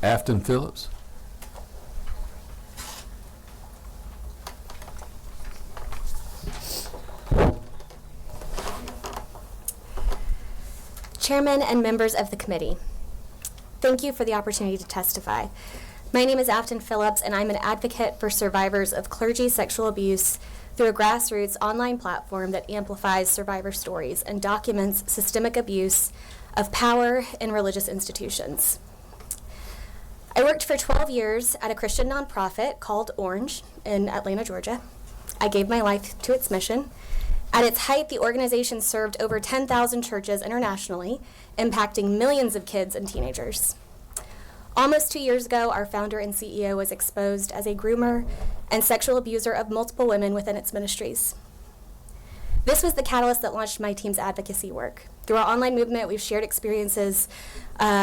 Afton Phillips. Chairman and members of the committee, thank you for the opportunity to testify. My name is Afton Phillips, and I'm an advocate for survivors of clergy sexual abuse through a grassroots online platform that amplifies survivor stories and documents systemic abuse of power in religious institutions. I worked for 12 years at a Christian nonprofit called Orange in Atlanta, Georgia. I gave my life to its mission. At its height, the organization served over 10,000 churches internationally, impacting millions of kids and teenagers. Almost 2 years ago, our founder and CEO was exposed as a groomer and sexual abuser of multiple women within its ministries. This was the catalyst that launched my team's advocacy work. Through our online movement, we've shared experiences,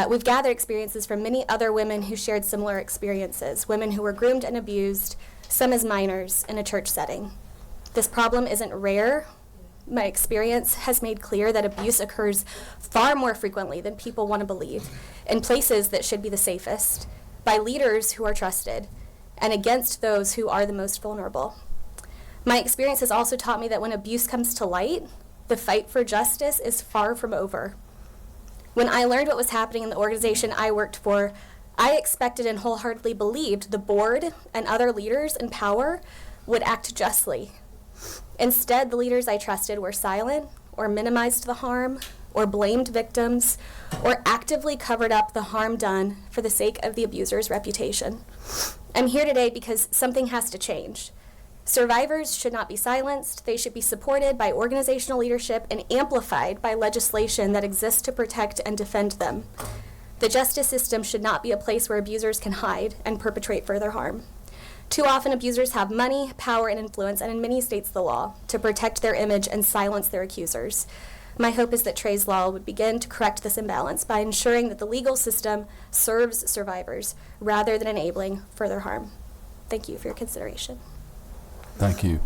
we've gathered experiences from many other women who shared similar experiences, women who were groomed and abused, some as minors, in a church setting. This problem isn't rare. My experience has made clear that abuse occurs far more frequently than people want to believe, in places that should be the safest, by leaders who are trusted, and against those who are the most vulnerable. My experience has also taught me that when abuse comes to light, the fight for justice is far from over. When I learned what was happening in the organization I worked for, I expected and wholeheartedly believed the board and other leaders in power would act justly. Instead, the leaders I trusted were silent, or minimized the harm, or blamed victims, or actively covered up the harm done for the sake of the abuser's reputation. I'm here today because something has to change. Survivors should not be silenced. They should be supported by organizational leadership and amplified by legislation that exists to protect and defend them. The justice system should not be a place where abusers can hide and perpetrate further harm. Too often, abusers have money, power, and influence, and in many states the law, to protect their image and silence their accusers. My hope is that Trey's law would begin to correct this imbalance by ensuring that the legal system serves survivors rather than enabling further harm. Thank you for your consideration. Thank you.